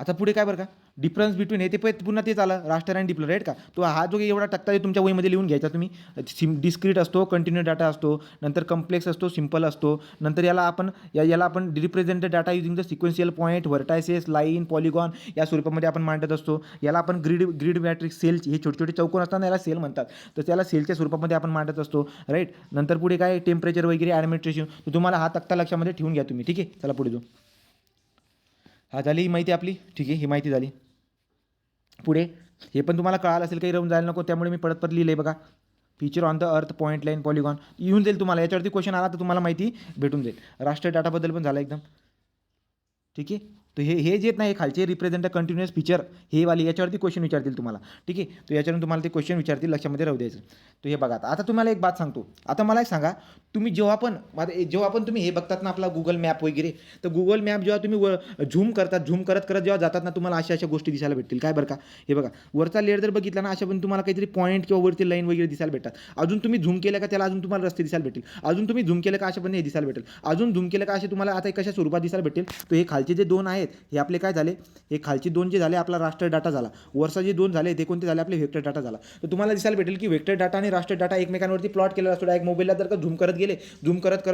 आता पुढे काय बरं का, डिफरन्स बिटवीन हे ते पुन्हा तेच आलं रास्टर अँड डिप्लर, राईट का. तो हा जो एवढा तक्ता आहे तुमच्या वहीमध्ये लिहून घ्यायचा तुम्ही. डिस्क्रीट असतो, कंटिन्यू डाटा असतो, नंतर कम्प्लेक्स असतो, सिम्पल असतो, नंतर याला आपण represent data using the sequential point, vertices, line, polygon या स्वरूपामध्ये आपण मांडत असतो. याला आपण ग्रीड मॅट्रिक्स, सेल, हे छोटे छोटे चौकोन असताना याला सेल म्हणतात, तर त्याला सेलच्या स्वरूपामध्ये आपण मांडत असतो, राईट. नंतर पुढे काय टेम्परेचर वगैरे ॲडमिनिस्ट्रेशन, तर तुम्हाला हा तक्ता लक्षामध्ये ठेवून घ्या तुम्ही, ठीक आहे. चला पुढे जाऊ. हा झाली ही माहिती आपली, ठीक आहे, ही माहिती झाली. पुढे हे पण तुम्हाला कळालं असेल, काही राहून जायला नको, त्यामुळे मी परत परत लिहिलं आहे बघा. फीचर ऑन द अर्थ, पॉईंट लाईन, पॉलिगॉन येऊन जाईल तुम्हाला, याच्यावरती क्वेश्चन आला तर तुम्हाला माहिती भेटून जाईल. राष्ट्रीय डाटाबद्दल पण झालं एकदम, ठीक आहे. तर हे जे नाही खालचे रिप्रेझेंट कंटिन्युअस फीचर, हे वाली याच्यावरती क्वेश्चन विचारतील तुम्हाला, ठीक आहे. तर याच्यावरून तुम्हाला ते क्वेश्चन विचारतील, लक्षामध्ये राहू द्यायचं. तर हे बघा, आता तुम्हाला एक बात सांगतो. आता मला एक सांगा, तुम्ही जेव्हा पण तुम्ही हे बघतात ना आपला गुगल मॅप वगैरे, तर गुगल मॅप जेव्हा तुम्ही झूम करत जेव्हा जातात ना, तुम्हाला अशा गोष्टी दिसायला भेटतील. काय बरं का, हे बघा वरचा लेअर जर बघितला ना, अशा पण तुम्हाला काहीतरी पॉईंट किंवा वरती लाईन वगैरे दिसायला भेटतात. अजून तुम्ही झूम केलं का त्याला अजून तुम्हाला रस्ते दिसायला भेटतील. अजून तुम्ही झूम केलं का अशा पण हे दिसायला भेटेल. अजून झूम केलं का असे तुम्हाला आता कशा स्वरूपात दिसायला भेटेल. तर हे खालचे जे दोन आहेत हे आपले काय झाले, हे खालचे दोन जे झाले आपला राष्ट्रीय डाटा झाला. वरचा जे दोन झाले ते कोणते झाले, आपले व्हेक्टर डाटा झाला. तर तुम्हाला दिसायला भेटेल की व्हेक्टर डाटा आणि राष्ट्रीय डाटा एकमेकांवरती प्लॉट केलेला असतो. डायरेक्ट मोबाईलला जर का झूम करत गेले, झूम करत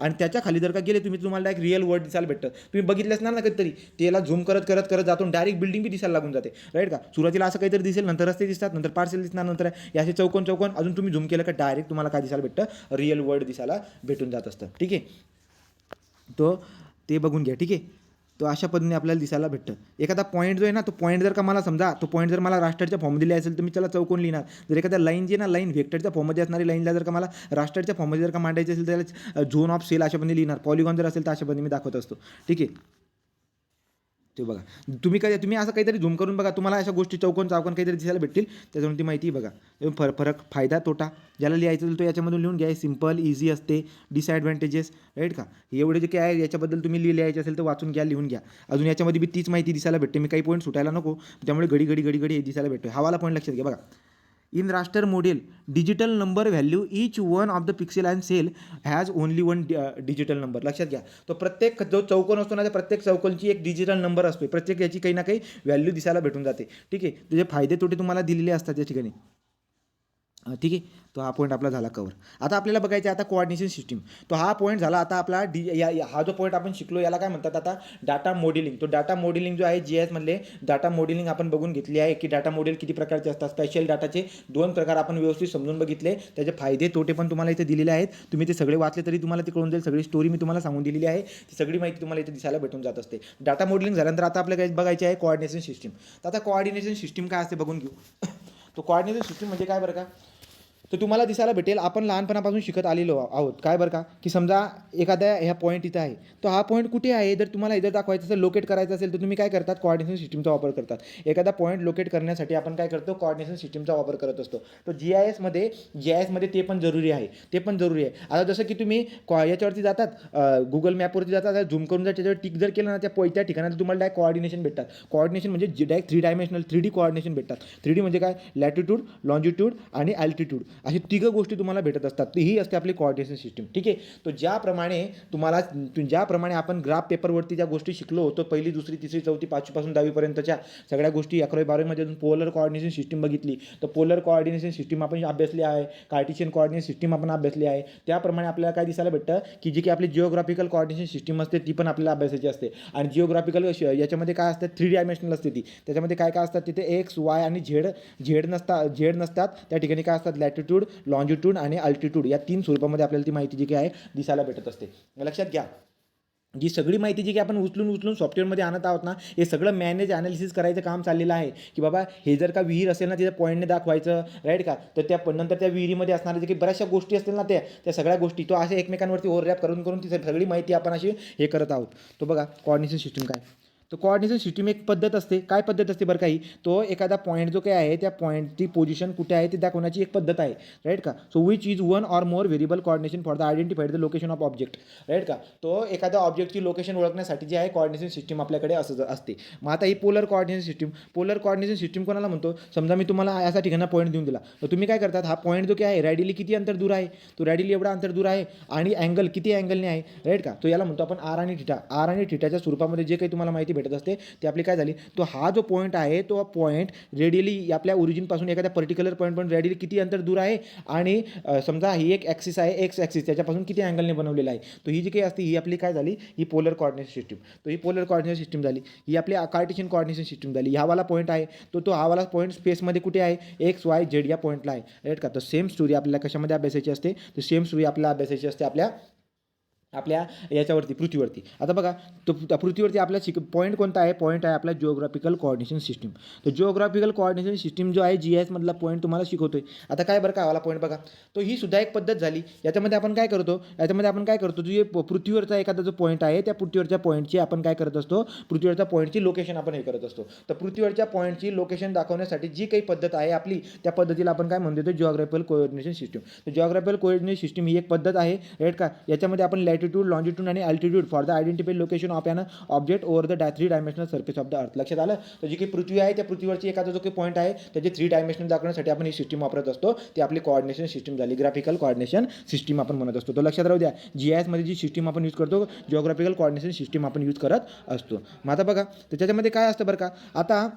आणि त्याच्या खाली जर का गेले तुम्हाला डायरेक्ट रिअल वर्ल्ड दिसायला भेटतं. तुम्ही बघितलं असणार ना कधीतरी, त्याला झूम करत जातो, डायरेक्ट बिल्डिंग बी दिसायला लागून जाते, राईट का. सुरुवातीला असं काहीतरी दिसेल, नंतर रस्ते दिसतात, नंतर पार्सल दिसणार, नंतर याचे चौकोन अजून तुम्ही झूम केलं का डायरेक्ट तुम्हाला काय दिसायला भेटतं, रिअल वर्ल्ड दिसायला भेटून जात असतं, ठीक आहे. तो ते बघून घ्या, ठीक आहे. तो अशा पद्धतीने आपल्याला दिसायला भेटतं. एखादा पॉईंट जो आहे ना, तो पॉईंट जर का मला समजा, तो पॉईंट जर मला राष्ट्राच्या फॉर्ममध्ये लिहायचा असेल तर मी त्याला चौकोन लिहिणार. जर एखाद्या लाईन जी आहे ना, लाईन व्हेक्टरच्या फॉर्ममध्ये असणारी लाईनला जर का मला राष्ट्राच्या फॉर्ममध्ये जर का मांडायची असेल तर त्याला झोन ऑफ सेल अशा पद्धतीने लिहिणार. पॉलिगॉन जर असेल तर अशा पद्धतीने मी दाखवत असतो, ठीक आहे. ते बघा, तुम्ही असं काहीतरी झूम करून बघा, तुम्हाला अशा गोष्टी चौकोन काहीतरी दिसायला भेटतील. त्याच्यावरून ती माहिती बघा. फरक, फायदा, तोटा ज्याला लिहायचं असेल तो याच्यामधून लिहून घ्या. सिम्पल, इझी असते. डिसएडव्हान्टेजेस, राईट का. एवढे जे काय आहे याच्याबद्दल तुम्ही लिहायचे असेल तर वाचून घ्या, लिहून घ्या. अजून याच्यामध्ये बी तीच माहिती दिसायला भेटते. मी काही पॉईंट सुटायला नको, त्यामुळे घडी हे दिसायला भेटतो. हा वाला पॉईंट लक्षात घ्या बघा. In raster model digital number value each one of the pixel and cell has only one digital number. लक्षात घ्या. तो प्रत्येक जो चौकोन असतो ना, त्या प्रत्येक चौकोनची एक डिजिटल नंबर असतो. प्रत्येक याची काही ना काही व्हॅल्यू दिसायला भेटून जाते, ठीक आहे. त्याचे फायदे तोटे तुम्हाला दिलेले असतात या ठिकाणी, ठीक आहे. तो हा पॉईंट आपला झाला कवर. आता आपल्याला बघायचं आहे आता कोऑर्डिनेशन सिस्टीम. तो हा पॉईंट झाला. आता आपला हा जो पॉईंट आपण शिकलो याला काय म्हणतात आता, डाटा मॉडेलिंग. तो डाटा मॉडेलिंग जो आहे GIS मधले डाटा मॉडेलिंग आपण बघून घेतली आहे की डाटा मॉडेल किती प्रकारचे असतात. स्पेशल डाटाचे दोन प्रकार आपण व्यवस्थित समजून बघितले. त्याचे फायदे तोटे पण तुम्हाला इथे दिलेले आहेत. तुम्ही ते सगळे वाचले तरी तुम्हाला ते कळून जाईल. सगळी स्टोरी मी तुम्हाला सांगून दिलेली आहे. ती सगळी माहिती तुम्हाला इथे दिसायला भेटून जात असते. डाटा मॉडेलिंग झाल्यानंतर आता आपल्याला काय बघायचे आहे, कोऑर्डिनेशन सिस्टीम. तर आता कोऑर्डिनेशन सिस्टीम काय असते बघून घेऊ. तो कोऑर्डिनेशन सिस्टीम म्हणजे काय बरं का, तर तुम्हाला दिसायला भेटेल आपण लहानपणापासून शिकत आलेलो आहोत. काय बरं का, की समजा एखाद्या ह्या पॉईंट इथं आहे, तो हा पॉईंट कुठे आहे जर तुम्हाला इथं दाखवायचं असेल, लोकेट करायचं असेल तर तुम्ही काय करतात, कोऑर्डिनेशन सिस्टीमचा वापर करतात. एखादा पॉईंट लोकेट करण्यासाठी आपण काय करतो, कोऑर्डिनेशन सिस्टीमचा वापर करत असतो. तो GIS मध्ये ते पण जरुरी आहे. आता जसं की तुम्ही याच्यावरती जातात, गुगल मॅपवरती जातात, झूम करून जर त्याच्यावर टिक जर केलं ना, त्या ठिकाणी तुम्हाला डायरेक्ट कोऑर्डिनेशन भेटतात. कोऑर्डिनेशन म्हणजे डायरेक्ट 3 डायमेन्शनल 3D कोऑर्डिनेशन भेटतात. 3D म्हणजे काय, लॅटिट्यूड, लॉन्जिट्यूड आणि अल्टिट्यूड अशी तिघं गोष्टी तुम्हाला भेटत असतात. ही असते आपली कोऑर्डिनेशन सिस्टीम, ठीक आहे. तो ज्याप्रमाणे आपण ग्राफ पेपरवरती ज्या गोष्टी शिकलो होतो, पहिली, दुसरी, तिसरी, चौथी, पाचवीपासून 10वीपर्यंतच्या सगळ्या गोष्टी, 11वी 12वीमध्ये पोलर कोऑर्डिनेशन सिस्टीम बघितली. तर पोलर कोऑर्डिनेशन सिस्टीम आपण अभ्यासली आहे. कार्टेशियन कोऑर्डिनेशन सिस्टीम आपण अभ्यासली आहे. त्याप्रमाणे आपल्याला काय दिसायला भेटतं की जी की आपली जिओग्राफिकल कोऑर्डिनेशन सिस्टीम असते ती पण आपल्याला अभ्यासाची असते. आणि जिओग्राफिकल याच्यामध्ये काय असतं, 3 डायमेन्शनल असते ती. त्याच्यामध्ये काय असतात तिथे X, Y आणि झेड नसतात. त्या ठिकाणी काय असतात, लॅटिट्यूड, लॉन्जिट्यूड आणि अल्टिट्यूड या 3 स्वरूपामध्ये आपल्याला ती माहिती जी काय आहे दिसायला भेटत असते. लक्षात घ्या, जी सगळी माहिती जी की आपण उचलून सॉफ्टवेअरमध्ये आणत आहोत ना, हे सगळं मॅनेज ॲनालिसिस करायचं काम चाललेलं आहे. की बाबा हे जर का विहीर असेल ना, तिथं पॉईंटने दाखवायचं, राईट का. तर नंतर त्या विहिरीमध्ये असणाऱ्या जे काही बऱ्याचशा गोष्टी असतील ना, त्या सगळ्या गोष्टी तो अशा एकमेकांवरती ओव्हरलॅप करून ती सगळी माहिती आपण अशी हे करत आहोत. तो बघा कोऑर्डिनेशन सिस्टीम काय. तो कोऑर्डिनेशन सिस्टीम एक पद्धत असते. काय पद्धत असते बरं काही, तो एखादा पॉईंट जो काय आहे त्या पॉईंटची पोझिशन कुठे आहे ते दाखवण्याची एक पद्धत आहे, राईट का. So which is one or more variable coordination for the identified the location of object, right का. तो एखाद्या ऑब्जेक्टची लोकेशन ओळखण्यासाठी जे आहे कोऑर्डिनेशन सिस्टीम आपल्याकडे असते. मग आता ही पोलर कोऑर्डिनेशन सिस्टीम कोणाला म्हणतो, समजा मी तुम्हाला असा ठिकाणा पॉईंट देऊन दिला, तर तुम्ही काय करतात, हा पॉईंट जो काय आहे रॅडिली किती अंतर दूर आहे, तो रॅडिली एवढा अंतर दूर आहे आणि अँगल किती अँगलने आहे, राईट का. तो याला म्हणतो आपण आर आणि थिटा. आर आणि थिटाच्या स्वरूपामध्ये जे काही तुम्हाला माहिती भेटत असते ती आपली काय झाली, तो हा जो पॉईंट आहे तो पॉईंट रेडियली आपल्या ओरिजिनपासून एखाद्या पर्टिक्युलर पॉईंट पण रेडियली किती अंतर दूर आहे आणि समजा ही एक ॲक्सिस आहे, एक्स ॲक्सिस, त्याच्यापासून किती अँगलने बनवलेला आहे. तो ही जी काही असते ही आपली काय झाली, ही पोलर कोऑर्डिनेट सिस्टीम. तो ही पोलर कोऑर्डिनेट सिस्टीम झाली. ही आपली कार्टेशियन कोऑर्डिनेशन सिस्टीम झाली. हा वाला पॉईंट आहे तो हा वाला पॉईंट स्पेसमध्ये कुठे आहे, एक्स वाय झेड या पॉईंटला आहे. राईट का. तर सेम स्टोरी आपल्याला कशामध्ये अभ्यासायची असते, तर सेम स्टोरी आपल्याला अभ्यासायची असते आपल्या याच्यावरती पृथ्वीवरती. आता बघा तो पृथ्वीवरती आपला पॉईंट कोणता आहे, पॉईंट आहे आपला जिओग्राफिकल कोऑर्डिनेशन सिस्टीम. तर जिओग्राफिकल कोऑर्डिनेशन सिस्टीम जो आहे GIS मधला पॉईंट तुम्हाला शिकवतोय. आता काय बरं का वाला पॉईंट बघा, तो ही सुद्धा एक पद्धत झाली. याच्यामध्ये आपण काय करतो, जो पृथ्वीवरचा एखादा जो पॉईंट आहे त्या पृथ्वीवरच्या पॉईंटची आपण काय करत असतो, पृथ्वीवरच्या पॉईंटची लोकेशन आपण हे करत असतो. तर पृथ्वीवरच्या पॉईंटची लोकेशन दाखवण्यासाठी जी काही पद्धत आहे आपली, त्या पद्धतीला आपण काय म्हणतो, जिओग्राफिकल कोऑर्डिनेशन सिस्टीम. तर जिओग्राफिकल कोऑर्डिनेशन सिस्टीम ही एक पद्धत आहे. राईट का. याच्यामध्ये आपण लॅटिट्यूड, लॉन्जिट्यूड आणि altitude for the identified location of an object over the 3 dimensional surface of the earth. लक्षात आलं. तर जी काही पृथ्वी आहे त्या पृथ्वीवरची एखादा जो काही पॉईंट आहे त्याचे 3 डायमेन्शन दाखवण्यासाठी आपण ही सिस्टीम वापरत असतो. ती आपली कोऑर्डिनेशन सिस्टीम झाली, ग्राफिकल कोऑर्डिनेशन सिस्टीम आपण म्हणत असतो. तर लक्षात राहू द्या, GIS मध्ये जी सिस्टीम आपण यूज करतो जिओग्राफिकल कोऑर्डिनेशन सिस्टीम आपण यूज करत असतो. मग आता बघा त्याच्यामध्ये काय असतं बरं का. आता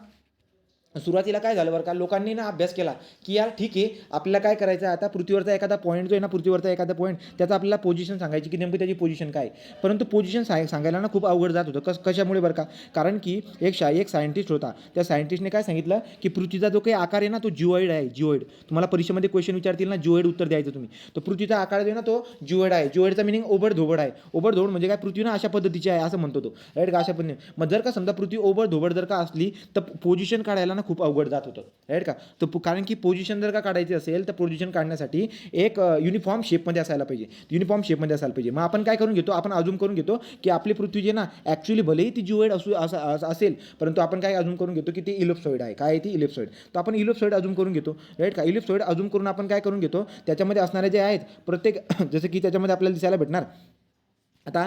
सुरुवातीला काय झालं बरं का, लोकांनी ना अभ्यास केला की यार ठीक आहे आपल्याला काय करायचं आहे, आता पृथ्वीवरचा एखादा पॉईंट जो आहे ना, पृथ्वीवरचा एखादा पॉईंट त्याचा आपल्याला पोझिशन सांगायची की नेमकी त्याची पोझिशन काय. परंतु पोझिशन सांगायला ना खूप अवघड जात होतं. कशामुळे बरं का, कारण की एक सायंटिस्ट होता. त्या सायंटिस्टने काय सांगितलं की पृथ्वीचा जो काही आकार आहे ना तो जिओइड आहे. जिओइड तुम्हाला परीक्षेमध्ये क्वेश्चन विचारतील ना, जिओइड उत्तर द्यायचं तुम्ही. तर पृथ्वीचा आकार जो आहे ना तो जिओइड आहे. जिओइडचा मिनिंग ओबड धोबड आहे. ओबड धोबड म्हणजे काय, पृथ्वी ना अशा पद्धतीची आहे असं म्हणतो तो. राईट का. अशा पद्धतीने मग जर का समजा पृथ्वी ओबड धोबड जर का असली तर पोझिशन काढायला ना खूप अवघड जात होतं. राईट का. तर कारण की पोझिशन जर का काढायची असेल तर पोझिशन काढण्यासाठी एक युनिफॉर्म शेपमध्ये असायला पाहिजे. युनिफॉर्म शेपमध्ये असायला पाहिजे. मग आपण काय करून घेतो, आपण अजूम करून घेतो की आपली पृथ्वी जी ना ॲक्च्युली भलेही ती जिओइड असेल, परंतु आपण काय अजूम करून घेतो की ती इलिप्सॉइड आहे. काय आहे ती, इलिप्सॉइड. तर आपण इलिप्सॉइड अजूम करून घेतो. राईट का. इलिप्सॉइड अजूम करून आपण काय करून घेतो, त्याच्यामध्ये असणारे जे आहेत प्रत्येक जसं की त्याच्यामध्ये आपल्याला दिसायला भेटणार. आता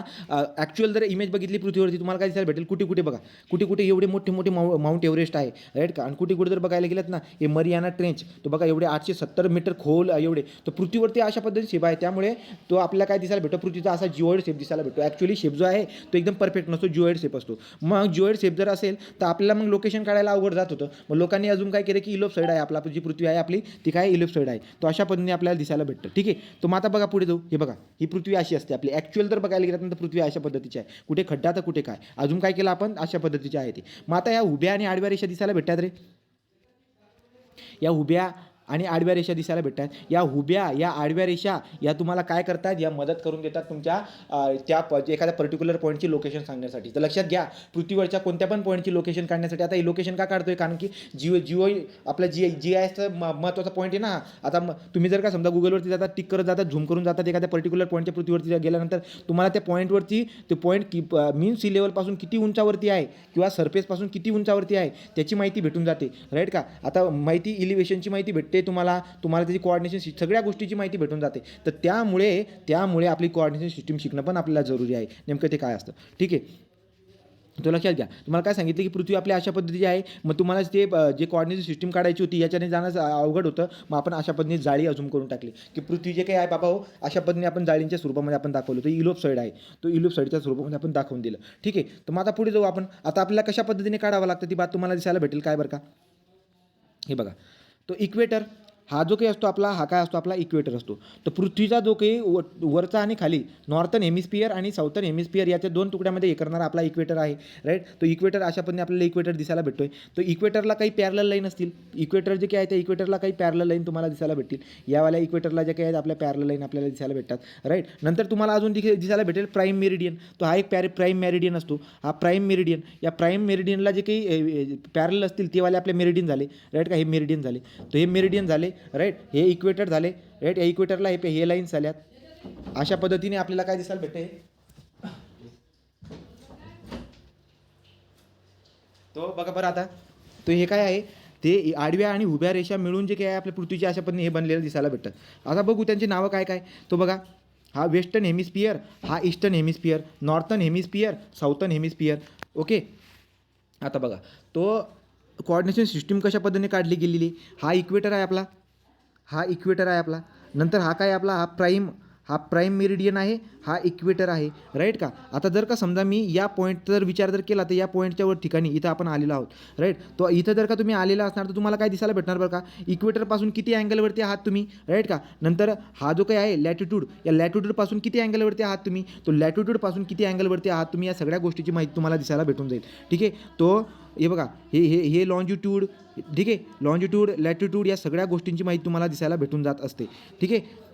ॲक्च्युअल जर इमेज बघितली पृथ्वीवरती तुम्हाला काय दिसायला भेटेल, कुठे कुठे बघा, कुठे कुठे एवढे मोठे मोठे माउंट एव्हरेस्ट आहे. राईट का. आणि कुठे कुठे जर बघायला गेलं ना, हे मरियाना ट्रेंच, तो बघा एवढे 870 मीटर खोल एवढे. तर पृथ्वीवरती अशा पद्धतीने शेप आहे. त्यामुळे तो आपल्याला काय दिसायला भेटतो, पृथ्वीचा असा जिओइड शेप दिसायला भेटतो. ॲक्च्युअली शेप जो आहे तो एकदम परफेक्ट नसतो, जिओइड शेप असतो. मग जिओइड शेप जर असेल तर आपल्याला मग लोकेशन काढायला अवघड जात होतं. मग लोकांनी अजून काय केलं की इलिप्सॉइड आहे आपला, जी पृथ्वी आहे आपली ती काय इलिप्सॉइड आहे. तो अशा पद्धतीने आपल्याला दिसायला भेटतं. ठीक आहे. तर मग आता बघा पुढे जाऊ. हे बघा ही पृथ्वी अशी असते आपली. ॲक्च्युअल जर बघायला गेलं तर पृथ्वी अशा पद्धतीची आहे. कुठे खड्डा तर कुठे काय. अजून काय केलं आपण, अशा पद्धतीची आहे ती. मग आता या उभ्या आणि आडव्या रेषा दिसायला भेटतात रे. या उभ्या आणि आडव्या रेषा दिसायला भेटतात. या उभ्या या आडव्या रेषा या तुम्हाला काय करतात, या मदत करून देतात तुमच्या एखाद्या पर्टिक्युलर पॉईंटची लोकेशन सांगण्यासाठी. तर लक्षात घ्या, पृथ्वीवरच्या कोणत्या पण पॉईंटची लोकेशन काढण्यासाठी. आता ही लोकेशन का काढतोय, कारण की जिओ आपला GISचा महत्त्वाचा पॉईंट आहे ना. आता तुम्ही जर का समजा गुगलवरती जातात, टिक करत जातात, झूम करून जातात एखाद्या पर्टिक्युलर पॉईंटच्या पृथ्वीवरती गेल्यानंतर तुम्हाला त्या पॉईंटवरती ते पॉईंट मीन सी लेवलपासून किती उंचावरती आहे किंवा सरफेसपासून किती उंचावरती आहे त्याची माहिती भेटून जाते. राईट का. आता माहिती इलिव्हेशनची माहिती भेटते तुम्हाला त्याची कोऑर्डिनेशन सगळ्या गोष्टीची माहिती भेटून जाते. तर त्यामुळे आपली कोऑर्डिनेशन सिस्टीम शिकणं पण आपल्याला जरुरी आहे. नेमकं ते काय असतं. ठीक आहे. तो लक्षात घ्या. तुम्हाला काय सांगितलं की पृथ्वी आपल्या अशा पद्धतीची आहे. मग तुम्हाला ते जे कोऑर्डिनेशन सिस्टीम काढायची होती याच्याने जाणं अवघड होतं. मग आपण अशा पद्धतीने जाळी अजूम करून टाकली की पृथ्वी जे काही आहे बाबा हो, अशा पद्धतीने आपण जाळींच्या स्वरूपामध्ये आपण दाखवलं. तो इलिप्सॉइड आहे. तो इलिप्सॉइडच्या स्वरूपामध्ये आपण दाखवून दिलं. ठीक आहे. तर मग आता पुढे जाऊ आपण. आता आपल्याला कशा पद्धतीने काढावं लागतं ती बात तुम्हाला दिसायला भेटेल. काय बरं का, हे बघा तो इक्वेटर हा जो काही असतो आपला, हा काय असतो आपला इक्वेटर असतो. तर पृथ्वीचा जो काही वरचा आणि खाली नॉर्थन हेमिस्फियर आणि साऊथर्न हेमिस्फियर याच्या 2 तुकड्यामध्ये हे करणारा आपला इक्वेटर आहे. राईट. तो इक्वेटर अशा पद्धतीने आपल्याला इक्वेटर दिसायला भेटतोय. तो इक्वेटरला काही पॅरलल लाईन असतील. इक्वेटर जे काही आहे त्या इक्वेटरला काही पॅरलल लाईन तुम्हाला दिसायला भेटतील. यावाल्या इक्वेटरला जे काही आहेत आपल्या पॅरलल लाईन आपल्याला दिसायला भेटतात. राईट. नंतर तुम्हाला अजून दिसायला भेटेल प्राईम मेरिडियन. तो हा एक प्राईम मेरिडियन असतो. हा प्राईम मेरिडियन, या प्राईम मेरिडियनला जे काही पॅरलल असतील ते वाले आपले मेरिडियन झाले. राईट का. हे मेरिडियन झाले. तर हे मेरिडियन झाले. राईट. हे इक्वेटर झाले. राईट. या इक्वेटरला हे लाईन्स आल्यात. अशा पद्धतीने आपल्याला काय दिसायला भेटते, तो बघा बरं. आता तो हे काय आहे, ते आडव्या आणि उभ्या रेषा मिळून जे काय आहे आपल्या पृथ्वीच्या अशा पद्धतीने हे बनलेलं दिसायला भेटतात. आता बघू त्यांची नावं काय काय. तो बघा हा वेस्टर्न हेमिस्फियर, हा eastern hemisphere, northern hemisphere, Southern hemisphere. Okay. आता बघा तो कोऑर्डिनेशन सिस्टीम कशा पद्धतीने काढली गेलेली. हा इक्वेटर आहे आपला. हा इक्वेटर आहे आपला. नंतर हा काय आपला, हा हा प्राईम मेरिडियन आहे, हा इक्वेटर आहे, राईट का. आता जर का समजा मी या पॉईंट जर विचार जर केला तर या पॉईंटच्या वर ठिकाणी इथं आपण आलेलो आहोत, राईट. तो इथं जर का तुम्ही आलेला असणार तर तुम्हाला काय दिसायला भेटणार बरं का, इक्वेटरपासून किती अँगलवरती आहात तुम्ही, राईट का. नंतर हा जो काही आहे लॅटिट्यूड, या लॅटिट्यूडपासून किती अँगलवरती आहात तुम्ही, तो लॅटिट्यूडपासून किती अँगलवरती आहात तुम्ही, या सगळ्या गोष्टीची माहिती तुम्हाला दिसायला भेटून जाईल, ठीक आहे. तो हे बघा, हे लॉन्जिट्यूड, ठीक आहे, लॉन्जिट्यूड लॅटिट्यूड या सगळ्या गोष्टींची माहिती तुम्हाला दिसायला भेटून जात असते, ठीक आहे.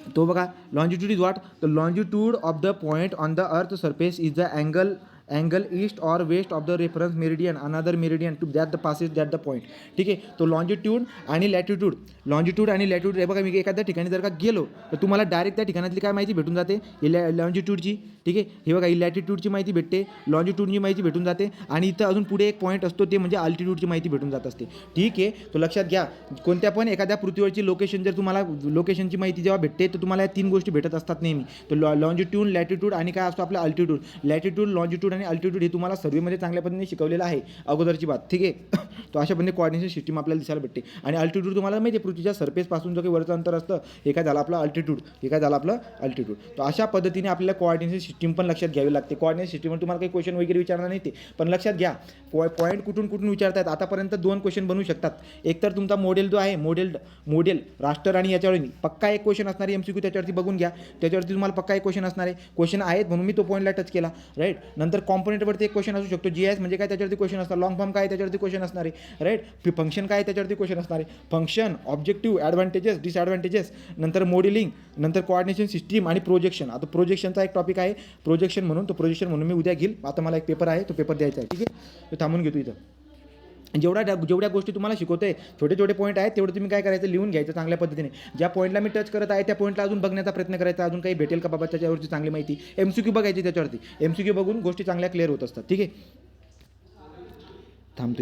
तो बघा, longitude is what, the longitude of the point on the earth surface is the angle east or west of the reference meridian another meridian to that the passes that the point, ठीक आहे. तो longitude आणि latitude हे बघा, मी एखाद्या ठिकाणी जर का गेलो तर तुम्हाला डायरेक्ट त्या ठिकाणातली काय माहिती भेटून जाते, लॉन्जिट्यूडची, ठीक आहे. हे बघा, ही लॅटिट्यूडची माहिती भेटते, लॉन्जिट्यूडची माहिती भेटून जाते, आणि इथं अजून पुढे एक पॉईंट असतो ते म्हणजे अल्टिट्यूडची माहिती भेटून जात असते, ठीक आहे. तो लक्षात घ्या, कोणत्या पण एखाद्या पृथ्वीवरची लोकेशन जर तुम्हाला लोकेशनची माहिती जेव्हा भेटते तर तुम्हाला या 3 गोष्टी भेटत असतात नेहमी. तो लॉन्जिट्यूड, लॅटिट्यूड आणि काय असतो आपला अल्टिट्यूड. लॅटिट्यूड, लॉन्जिट्यूड आणि अल्टिट्यूड हे तुम्हाला सर्वेमध्ये चांगल्या पद्धतीने शिकवलेलं आहे अगोदरची बात, ठीक आहे. तो अशा पद्धतीने कोऑर्डिनेशन सिस्टीम आपल्याला दिसायला भेटते. आणि अल्टिट्यूड तुम्हाला माहिती आहे, पृथ्वीच्या सरफेसपासून जो काही वरचं अंतर असतं हे काय झालं आपलं अल्टिट्यूड, हे काय झालं आपलं अल्टिट्यूड. तर अशा पद्धतीने आपल्याला कोऑर्डिनेशन सिस्टीम पण लक्षात घ्यावी लागते. कोऑर्डिनेशन सिस्टीमवर तुम्हाला काही क्वेश्चन वगैरे विचारणार नाही ते, पण लक्षात घ्या पॉईंट कुठून कुठून विचारतात. आतापर्यंत 2 क्वेश्चन बनवू शकतात. एक तर तुमचा मॉडेल जो आहे, मॉडेल राष्ट्र आणि याच्यावर पक्का एक क्वेश्चन असणार आहे MCQ, त्याच्यावरती बघून घ्या, त्याच्यावरती तुम्हाला पक्का एक क्वेश्चन असणार आहे. क्वेश्चन आहेत म्हणून मी तो पॉईंटला टच केला, राईट. नंतर कॉम्पोनेंटवरती एक क्वेश्चन असू शकतो, GIS म्हणजे काय त्याच्यावरती क्वेश्चन असणार, लॉंग फॉर्म काय त्याच्यावरती क्वेश्चन असणार आहे, राईट. फंक्शन काय त्याच्यावरती क्वेश्चन असणार आहे, फंक्शन, ऑब्जेक्टिव्ह, ॲडव्हान्टेजेस, डिसॲडव्हान्टेजेस, नंतर मॉडेलिंग, नंतर कोऑर्डिनेशन सिस्टीम आणि प्रोजेक्शन. आता प्रोजेक्शनचा एक टॉपिक आहे प्रोजेक्शन म्हणून, तो प्रोजेक्शन म्हणून मी उद्या घेईल. आता मला एक पेपर आहे, तो पेपर द्यायचा आहे, ठीक आहे. तो थांबून घेतो इथं. जेवढ्या गोष्टी तुम्हाला शिकवतोय, छोटे पॉईंट आहेत तेवढं तुम्ही काय करायचं, लिहून घ्यायचं चांगल्या पद्धतीने. ज्या पॉईंटला मी टच करत आहे त्या पॉईंटला अजून बघण्याचा प्रयत्न करायचा, अजून काही भेटेल का बाबा त्याच्यावरची चांगली माहिती. MCQ बघायची त्याच्यावरती, MCQ बघून गोष्टी चांगल्या क्लिअर होत असतात, ठीक आहे. थांबतो.